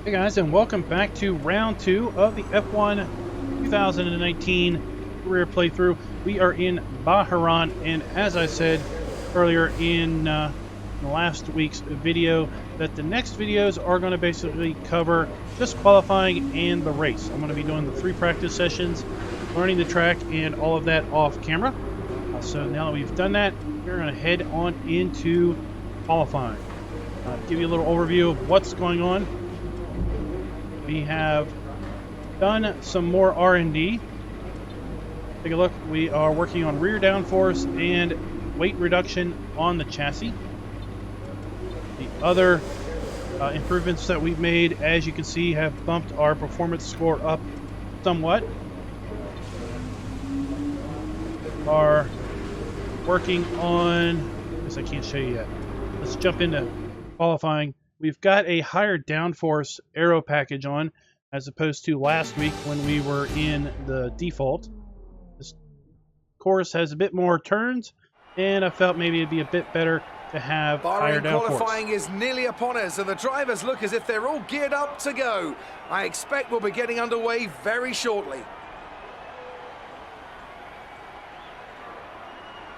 Hey guys, and welcome back to round 2 of the F1 2019 career playthrough. We are in Bahrain, and as I said earlier in last week's video, that the next videos are going to basically cover just qualifying and the race. I'm going to be doing the 3 practice sessions, learning the track, and all of that off camera. So now that we've done that, we're going to head on into qualifying. Give you a little overview of what's going on. We have done some more R&D. Take a look. We are working on rear downforce and weight reduction on the chassis. The other improvements that we've made, as you can see, have bumped our performance score up somewhat. Are working on, I guess I can't show you yet. Let's jump into qualifying. We've got a higher downforce aero package on, as opposed to last week when we were in the default. This course has a bit more turns, and I felt maybe it'd be a bit better to have higher downforce. Qualifying is nearly upon us, and the drivers look as if they're all geared up to go. I expect we'll be getting underway very shortly.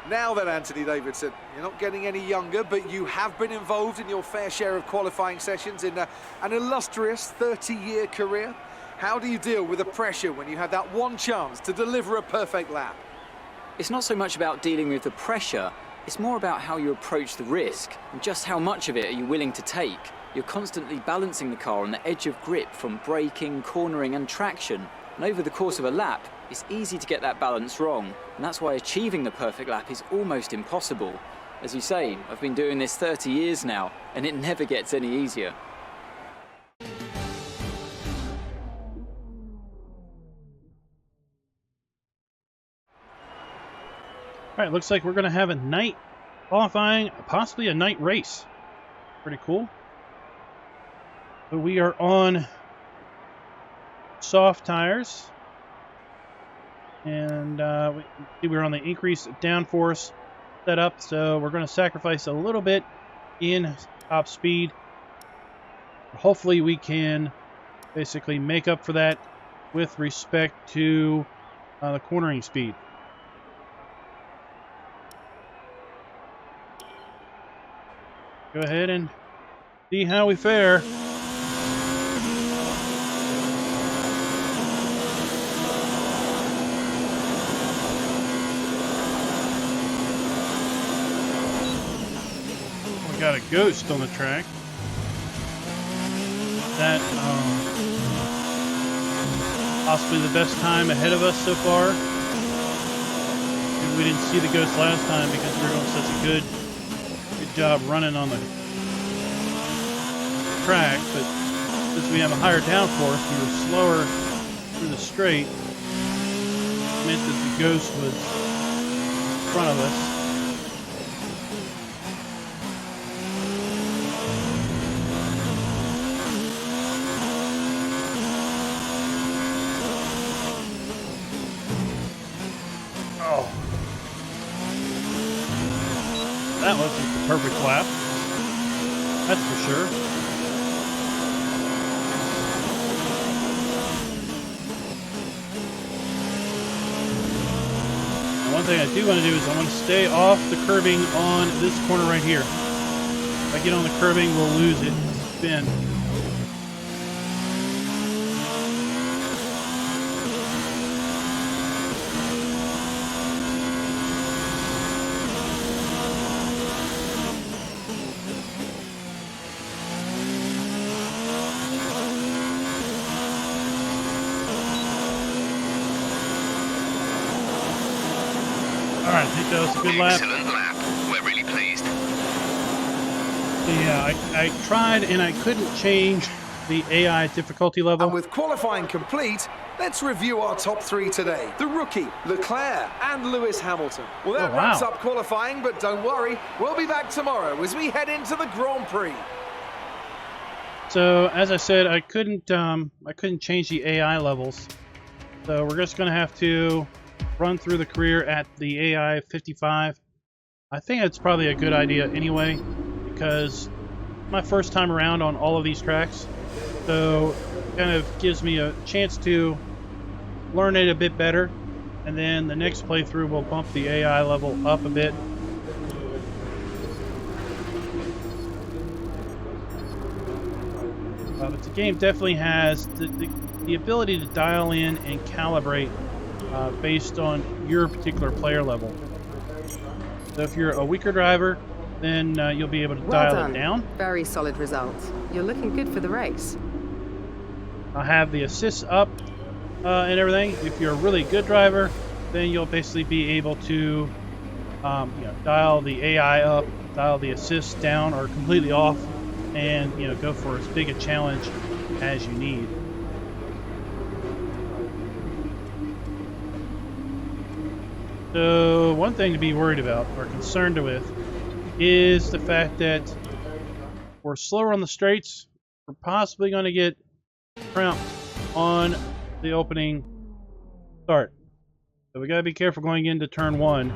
Now then, Anthony Davidson, you're not getting any younger, but you have been involved in your fair share of qualifying sessions in an illustrious 30-year career. How do you deal with the pressure when you have that one chance to deliver a perfect lap? It's not so much about dealing with the pressure, it's more about how you approach the risk and just how much of it are you willing to take. You're constantly balancing the car on the edge of grip from braking, cornering and traction. And over the course of a lap, it's easy to get that balance wrong, and that's why achieving the perfect lap is almost impossible. As you say, I've been doing this 30 years now, and it never gets any easier. Alright, looks like we're going to have a night qualifying, possibly a night race. Pretty cool. So we are on soft tires. And we're on the increased downforce setup, so we're going to sacrifice a little bit in top speed. Hopefully we can basically make up for that with respect to the cornering speed. Go ahead and see how we fare. Got a ghost on the track. That possibly the best time ahead of us so far. We didn't see the ghost last time because we were doing such a good job running on the track. But since we have a higher downforce, we were slower through the straight. It meant that the ghost was in front of us. That wasn't the perfect lap, that's for sure. Now, one thing I do want to do is I want to stay off the curbing on this corner right here. If I get on the curbing, we'll lose it. Spin. Alright, I think that was a good lap. Excellent lap. We're really pleased. Yeah, I tried and I couldn't change the AI difficulty level. And with qualifying complete, let's review our top 3 today. The rookie, Leclerc and Lewis Hamilton. Well, that wraps up qualifying, but don't worry, we'll be back tomorrow as we head into the Grand Prix. So, as I said, I couldn't change the AI levels. So we're just going to have to run through the career at the AI 55. I think it's probably a good idea anyway, because my first time around on all of these tracks, So kind of gives me a chance to learn it a bit better. And then the next playthrough will bump the AI level up a bit. But the game definitely has the ability to dial in and calibrate based on your particular player level. So if you're a weaker driver, then you'll be able to dial it down. Very solid results. You're looking good for the race. I'll have the assists up and everything. If you're a really good driver, then you'll basically be able to dial the AI up, dial the assists down or completely off, and go for as big a challenge as you need. So one thing to be worried about or concerned with is the fact that we're slower on the straights. We're possibly going to get cramped on the opening start. So we got to be careful going into turn 1.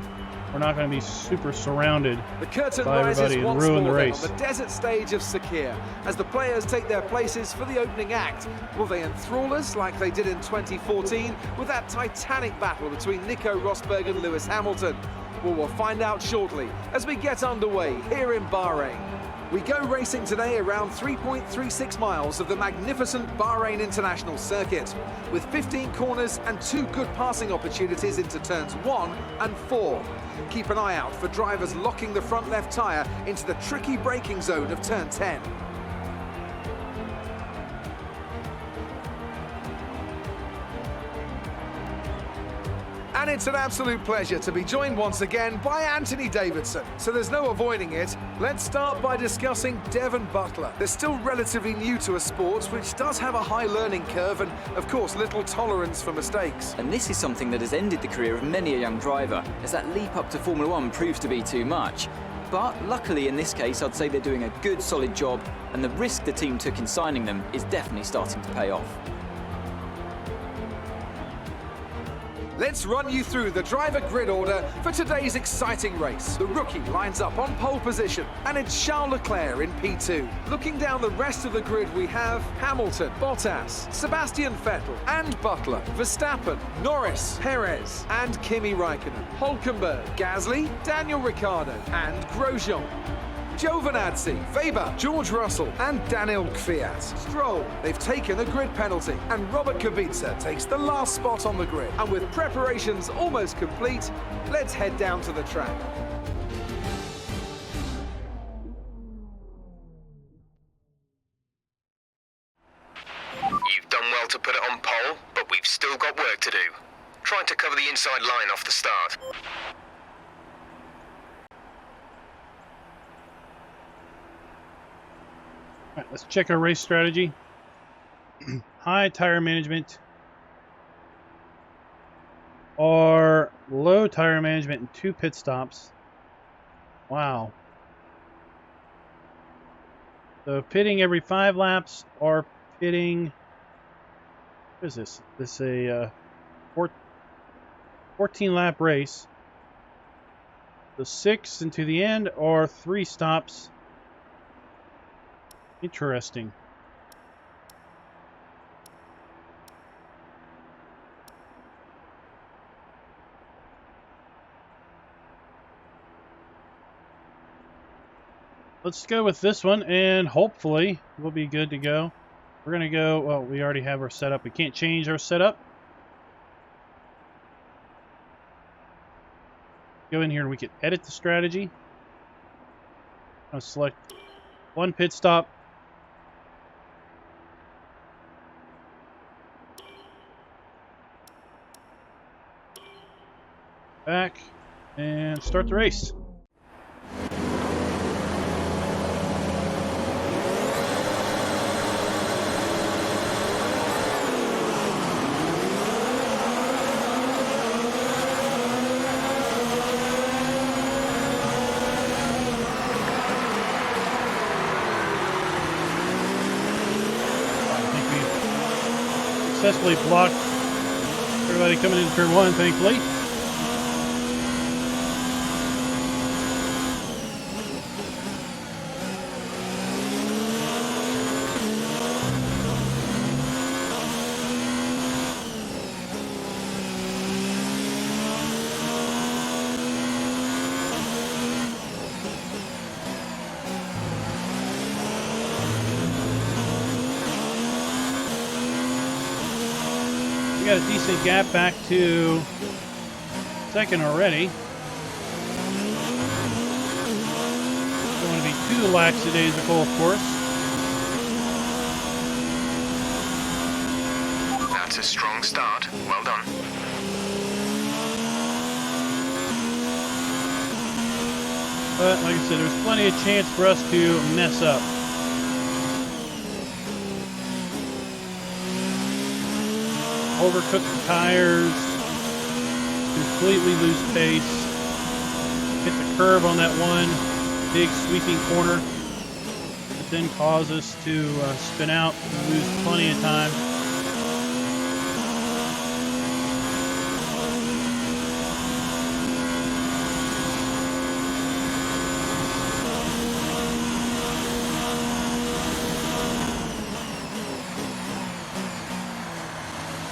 We're not going to be super surrounded The curtain by rises everybody and once ruin the more then race. on the desert stage of Sakir as the players take their places for the opening act. Will they enthrall us like they did in 2014 with that titanic battle between Nico Rosberg and Lewis Hamilton? Well, we'll find out shortly as we get underway here in Bahrain. We go racing today around 3.36 miles of the magnificent Bahrain International Circuit, with 15 corners and 2 good passing opportunities into turns 1 and 4. Keep an eye out for drivers locking the front left tyre into the tricky braking zone of turn 10. And it's an absolute pleasure to be joined once again by Anthony Davidson. So there's no avoiding it. Let's start by discussing Devon Butler. They're still relatively new to a sport which does have a high learning curve and, of course, little tolerance for mistakes. And this is something that has ended the career of many a young driver, as that leap up to Formula 1 proves to be too much. But luckily in this case, I'd say they're doing a good, solid job, and the risk the team took in signing them is definitely starting to pay off. Let's run you through the driver grid order for today's exciting race. The rookie lines up on pole position, and it's Charles Leclerc in P2. Looking down the rest of the grid, we have Hamilton, Bottas, Sebastian Vettel, and Butler, Verstappen, Norris, Perez, and Kimi Raikkonen, Hülkenberg, Gasly, Daniel Ricciardo, and Grosjean. Giovinazzi, Weber, George Russell, and Daniel Kvyat. Stroll, they've taken a grid penalty, and Robert Kubica takes the last spot on the grid. And with preparations almost complete, let's head down to the track. You've done well to put it on pole, but we've still got work to do. Trying to cover the inside line off the start. All right, let's check our race strategy. High tire management or low tire management and 2 pit stops. Wow. So pitting every 5 laps or pitting, what is this? This is a 14 lap race. So 6 into the end or 3 stops. Interesting. Let's go with this one, and hopefully we'll be good to go. We're going to go, well, we already have our setup. We can't change our setup. Go in here and we can edit the strategy. I'll select 1 pit stop. Back and start the race. Successfully blocked everybody coming into turn 1, thankfully. got a decent gap back to second already. Don't want to be too lackadaisical, of course. That's a strong start. Well done. But like I said, there's plenty of chance for us to mess up. Overcook the tires, completely lose pace, hit the curb on that one big sweeping corner, that then cause us to spin out and lose plenty of time.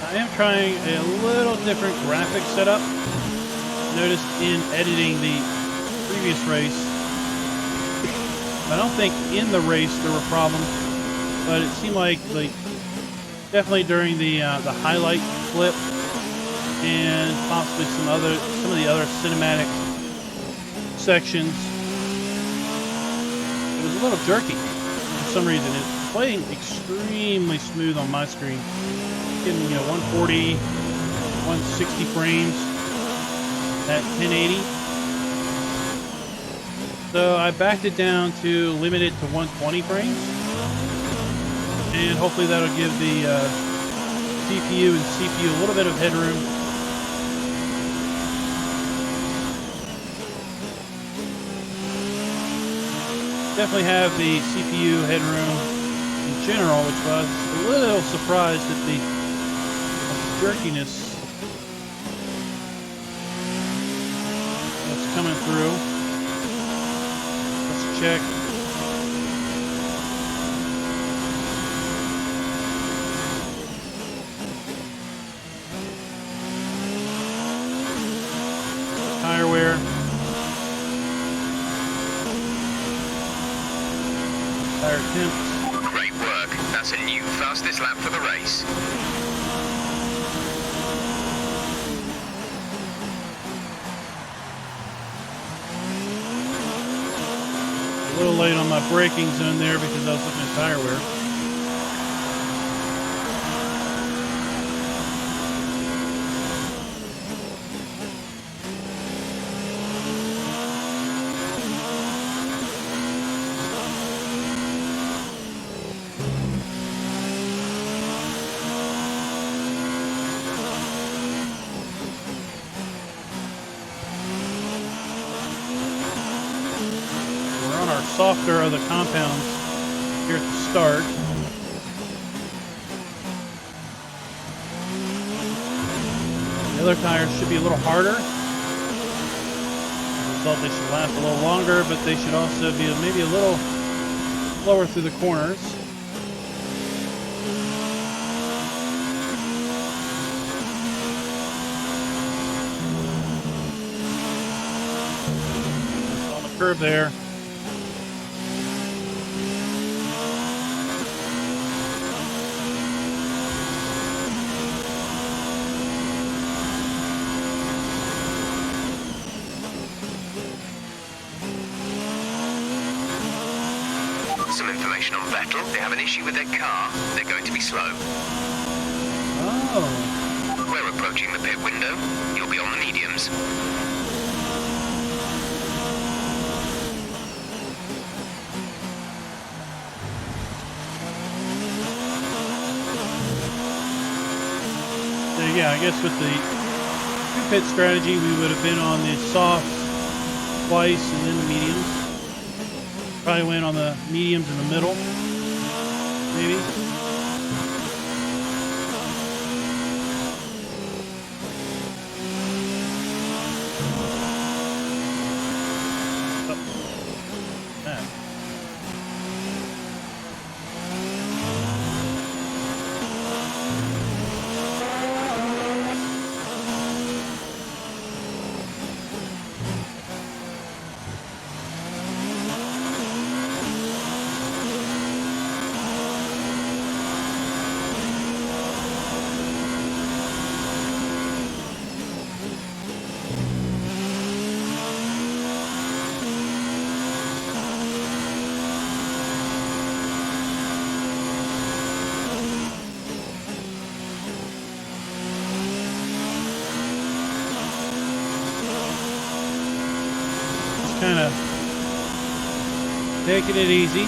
I am trying a little different graphic setup. Noticed in editing the previous race, I don't think in the race there were problems, but it seemed like definitely during the highlight clip and possibly some of the other cinematic sections, it was a little jerky for some reason. It's playing extremely smooth on my screen. Getting 140, 160 frames at 1080. So I backed it down to limit it to 120 frames, and hopefully that'll give the CPU and CPU a little bit of headroom. Definitely have the CPU headroom in general, which I was a little surprised at the jerkiness that's coming through. Let's check. Tire wear. Tire temps. Great work. That's a new fastest lap for the race. A little late on my braking zone there because I was looking at tire wear. Softer of the compounds here at the start. The other tires should be a little harder. As a result, they should last a little longer, but they should also be maybe a little slower through the corners. On the curve there. Some information on Vettel. They have an issue with their car. They're going to be slow. Oh. We're approaching the pit window. You'll be on the mediums. So yeah, I guess with the two-pit strategy, we would have been on the soft twice and then the mediums. Probably went on the mediums in the middle, maybe. just kind of taking it easy.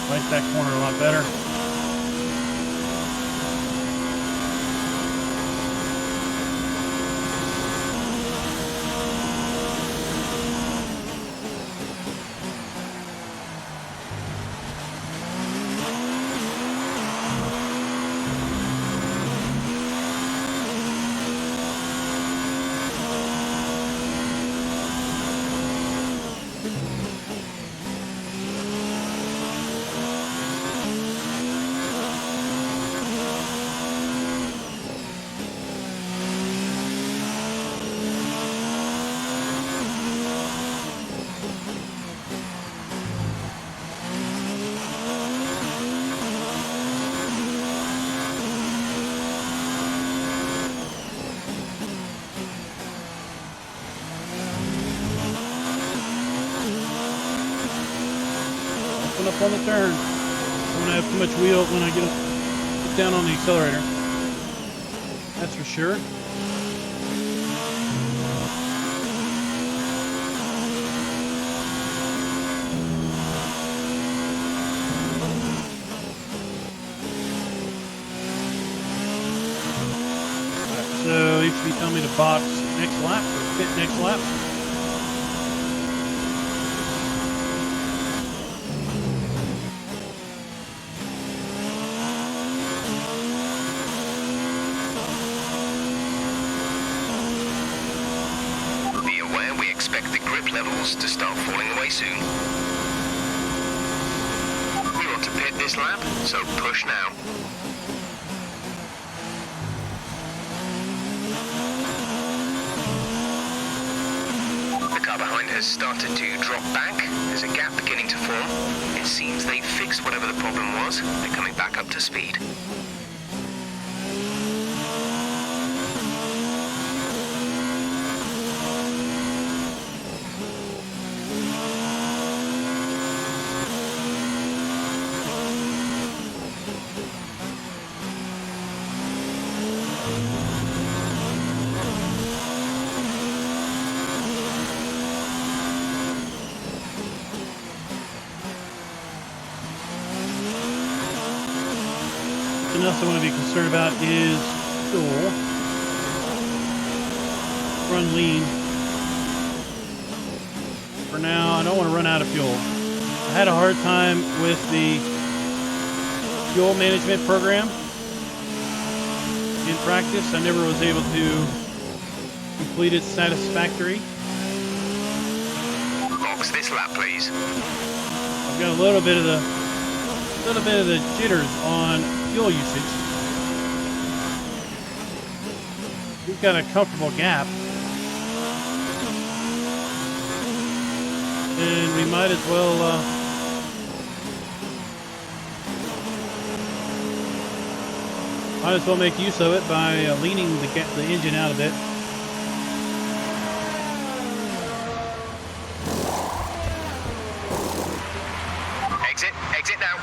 Like that corner a lot better. Up on the turn. Don't want to have too much wheel when I get down on the accelerator. That's for sure. Right, so it should be telling me to box next lap or fit next lap. To start falling away soon. We want to pit this lap, so push now. The car behind has started to drop back. There's a gap beginning to form. It seems they've fixed whatever the problem was. They're coming back up to speed. Something else I want to be concerned about is fuel. Run lean. For now, I don't want to run out of fuel. I had a hard time with the fuel management program in practice. I never was able to complete it satisfactorily. Box this lap, please. I've got a little bit of the jitters on fuel usage. We've got a comfortable gap, and we might as well make use of it by leaning the engine out a bit. Exit now.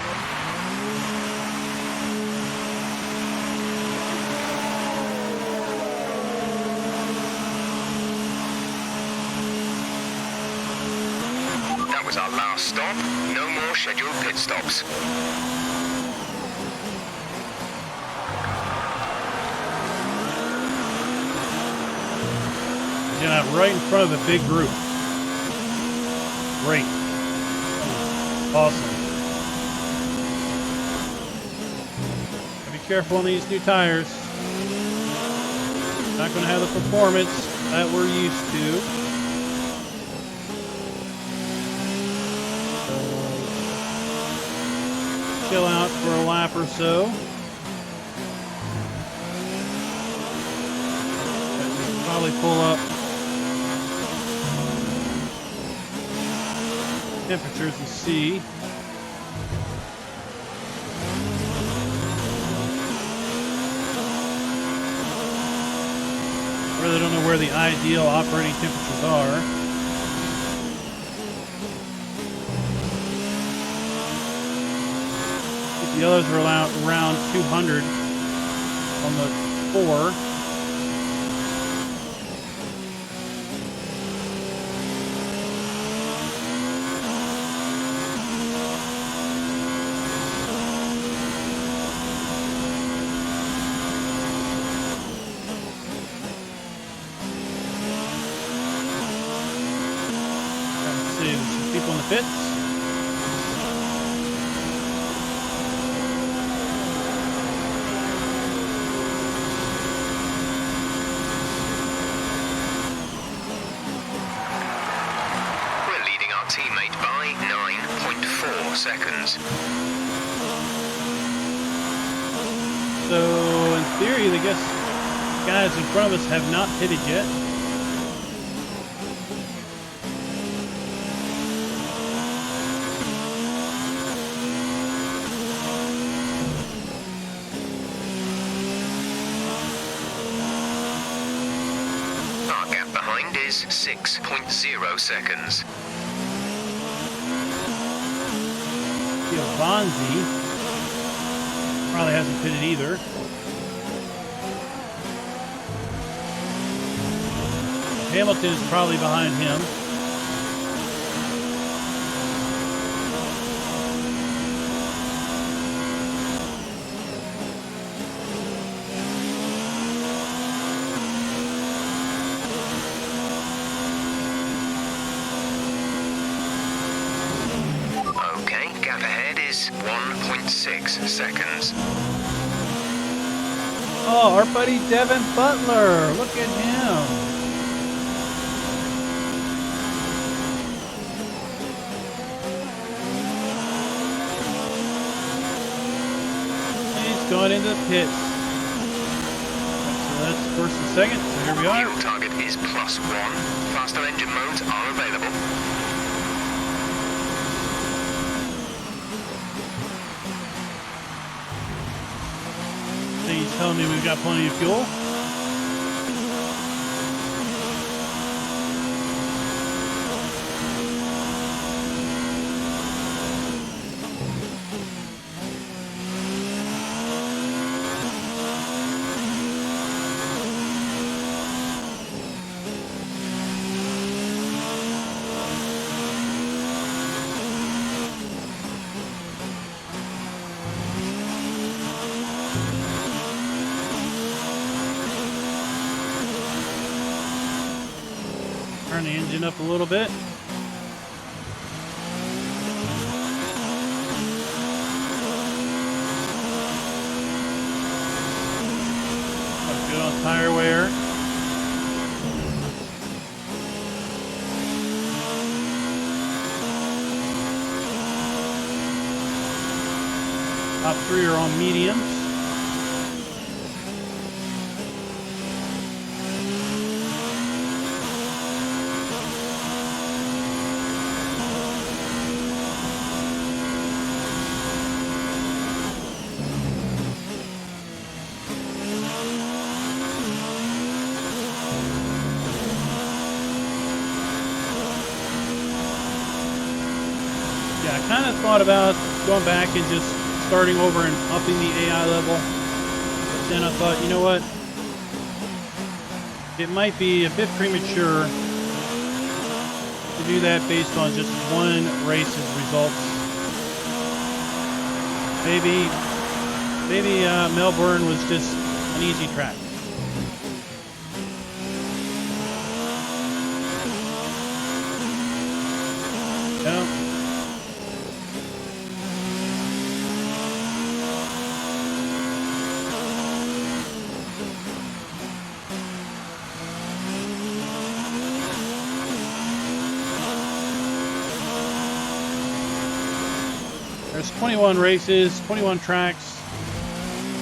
That was our last stop. No more scheduled pit stops. Get out right in front of a big group. Great. Awesome. Be careful on these new tires. Not going to have the performance that we're used to. So, chill out for a lap or so. Probably pull up temperatures and see. I really don't know where the ideal operating temperatures are. The others are around 200. on the 4. Let's see, there's some people in the pits. Teammate by 9.4 seconds. So, in theory, I guess guys in front of us have not pitted yet. Our gap behind is 6.0 seconds. Bonzi probably hasn't pitted either. Hamilton is probably behind him. Gap ahead is 1.6 seconds. Oh, our buddy Devin Butler. Look at him. He's going into the pits. So that's first and second. So here we are. Fuel target is +1. Faster engine modes are available. He's telling me we've got plenty of fuel. Turn the engine up a little bit. Good on tire wear. Top 3 are on mediums. Yeah, I kind of thought about going back and just starting over and upping the AI level. But then I thought, you know what? It might be a bit premature to do that based on just one race's results. Maybe Melbourne was just an easy track. No. There's 21 races, 21 tracks,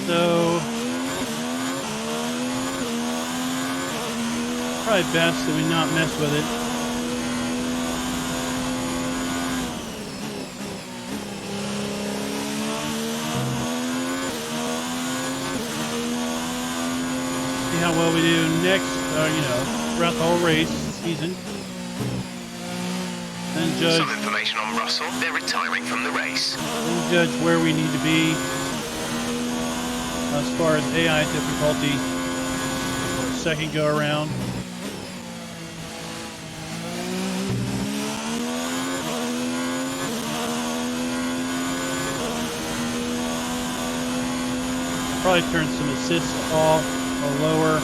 so probably best that we not mess with it. See how well we do next, throughout the whole race season. Then judge. Some information on Russell. They're retiring from the race. Then judge where we need to be as far as AI difficulty for a second go around. Probably turn some assists off or lower.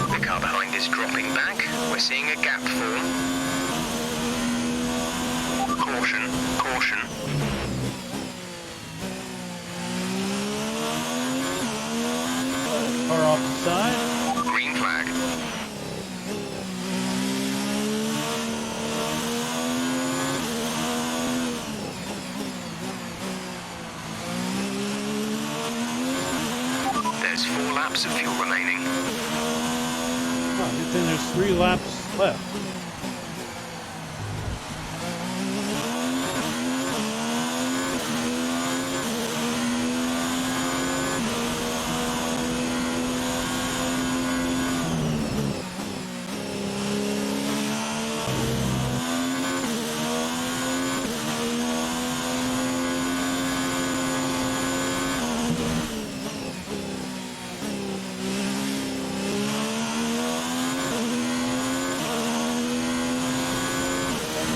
The car behind is dropping back. We're seeing a gap form. Caution, caution. Car off the side. Green flag. There's 4 laps of fuel remaining. Oh, good thing there's 3 laps left.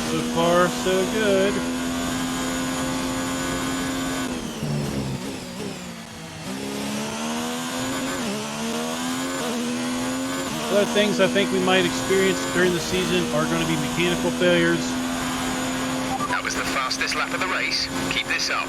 So far, so good. Other things I think we might experience during the season are going to be mechanical failures. That was the fastest lap of the race. Keep this up.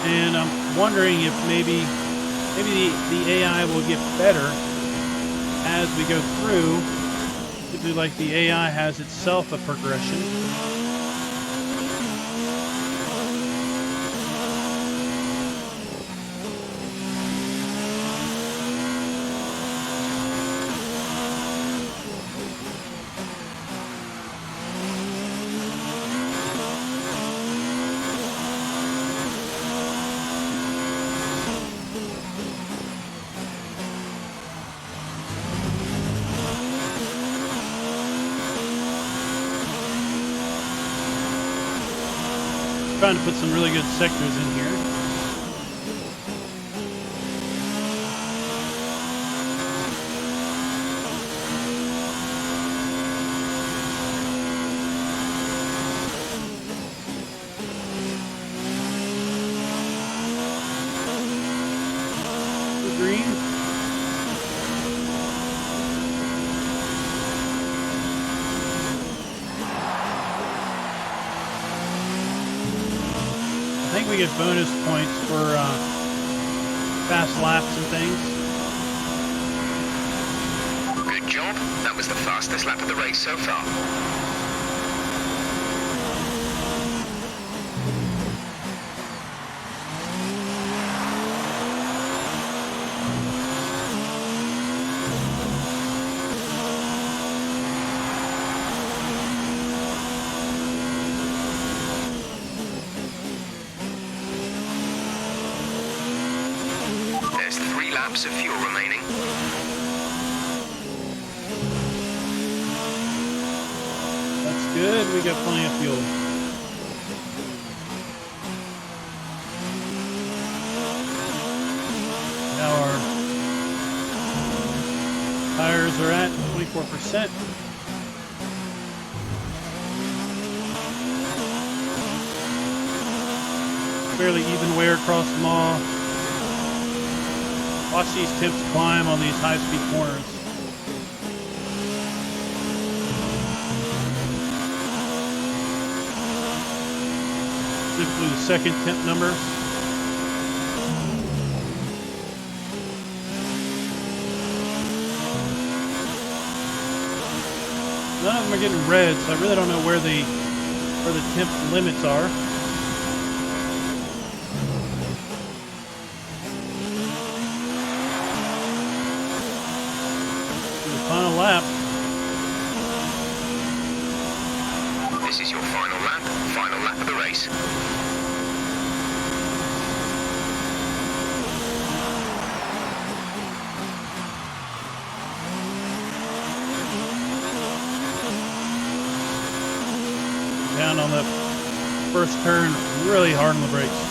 And I'm wondering if maybe the AI will get better as we go through. Simply like the AI has itself a progression. Trying to put some really good sectors in here. Green. I think we get bonus points for fast laps and things. Good job. That was the fastest lap of the race so far. There's 3 laps of fuel remaining. That's good. We got plenty of fuel. Now our tires are at 24%. Fairly even wear across them all. Watch these temps climb on these high-speed corners. Typically the second temp number. None of them are getting red, so I really don't know where the temp limits are. Final lap. This is your final lap of the race. Down on the first turn, really hard on the brakes.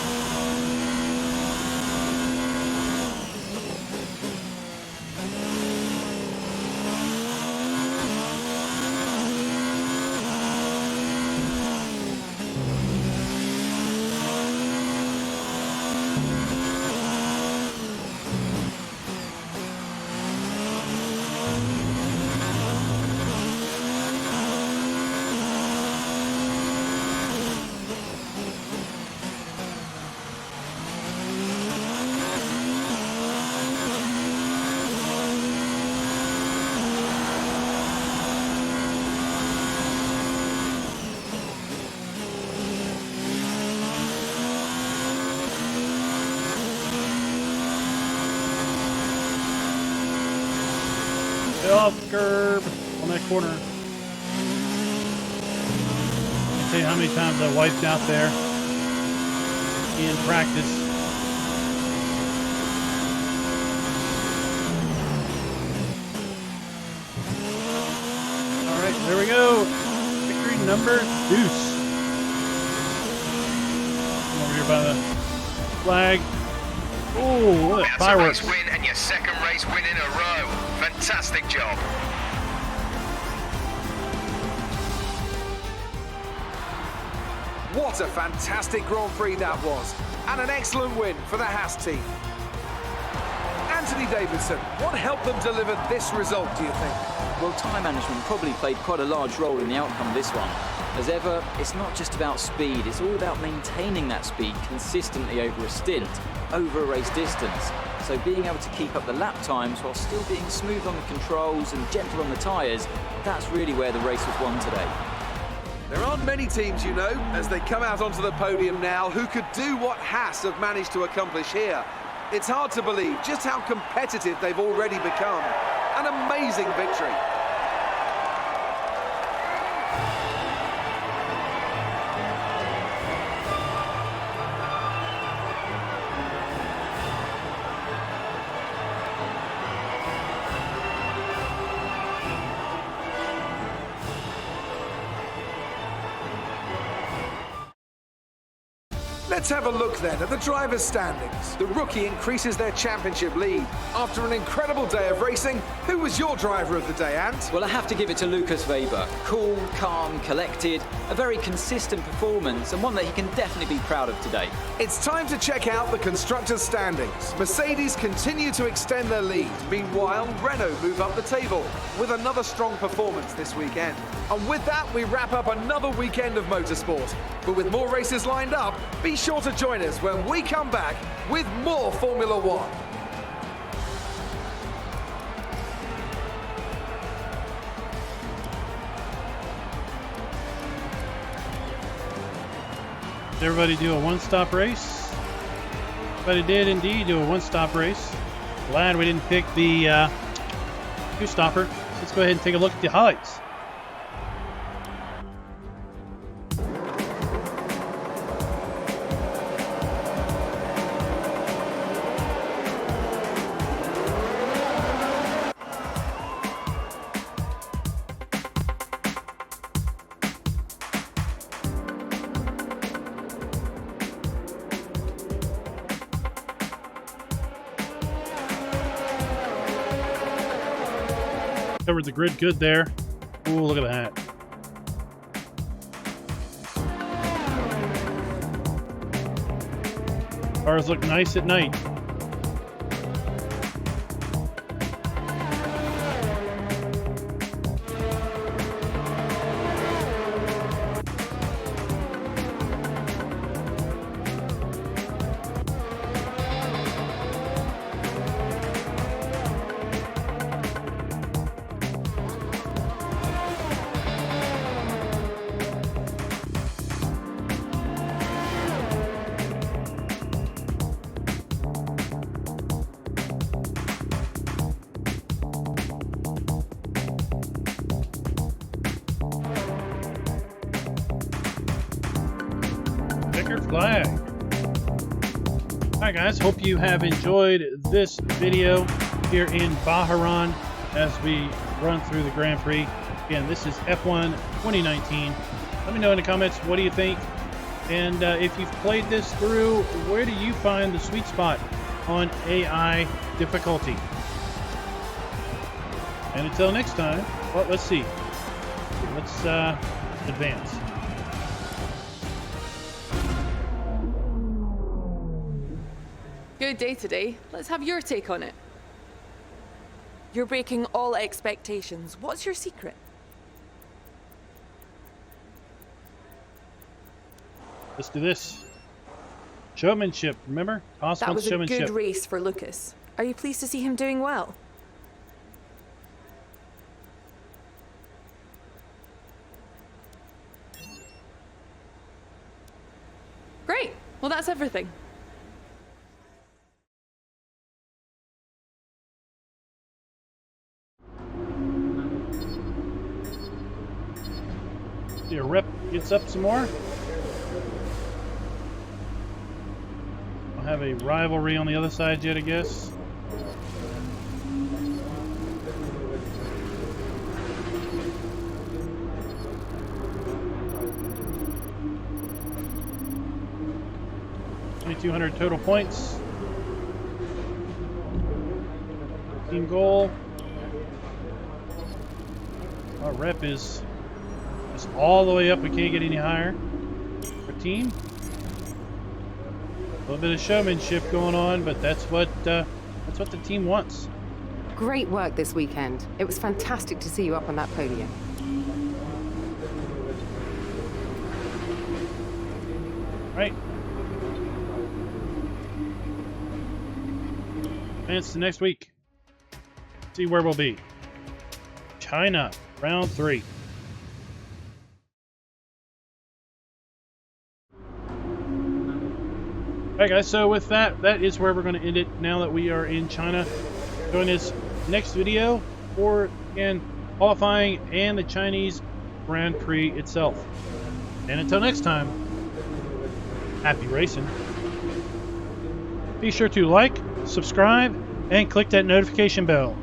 Off curb on that corner. I can't tell you how many times I wiped out there in practice. All right, there we go. Victory number deuce. I'm over here by the flag. Oh, look at That's fireworks. a race win and your second race win in a row. Fantastic job. What a fantastic Grand Prix that was, and an excellent win for the Haas team. Anthony Davidson, what helped them deliver this result, do you think? Well, time management probably played quite a large role in the outcome of this one. As ever, it's not just about speed, it's all about maintaining that speed consistently over a stint, over a race distance. So being able to keep up the lap times while still being smooth on the controls and gentle on the tyres, that's really where the race was won today. There aren't many teams, you know, as they come out onto the podium now, who could do what Haas have managed to accomplish here. It's hard to believe just how competitive they've already become. An amazing victory. Let's have a look then at the drivers' standings. The rookie increases their championship lead. After an incredible day of racing, who was your driver of the day, Ant? Well, I have to give it to Lucas Weber. Cool, calm, collected, a very consistent performance and one that he can definitely be proud of today. It's time to check out the constructors' standings. Mercedes continue to extend their lead. Meanwhile, Renault move up the table with another strong performance this weekend. And with that, we wrap up another weekend of motorsport. But with more races lined up, be sure to join us when we come back with more Formula One. Did everybody do a one-stop race? Everybody did indeed do a one-stop race. Glad we didn't pick the two-stopper. Let's go ahead and take a look at the highlights. Covered the grid good there. Ooh, look at that. Cars look nice at night. checkered flag. Alright guys, hope you have enjoyed this video here in Bahrain as we run through the Grand Prix. Again, this is F1 2019. Let me know in the comments, what do you think? And if you've played this through, where do you find the sweet spot on AI difficulty? And until next time, well, let's see. Let's advance. Good day today. Let's have your take on it. You're breaking all expectations. What's your secret? Let's do this. Showmanship, remember? Possible That was a showmanship. good race for Lucas. Are you pleased to see him doing well? Great. Well, that's everything. Your rep gets up some more. I'll have a rivalry on the other side yet, I guess. $2,200 total points. Team goal. Our rep is just all the way up. We can't get any higher. Our team. A little bit of showmanship going on, but that's what the team wants. Great work this weekend. It was fantastic to see you up on that podium. Right. Advance to next week. See where we'll be. China, round 3. Alright guys, so with that is where we're going to end it now that we are in China. Join us next video for, again, qualifying and the Chinese Grand Prix itself. And until next time, happy racing. Be sure to like, subscribe, and click that notification bell.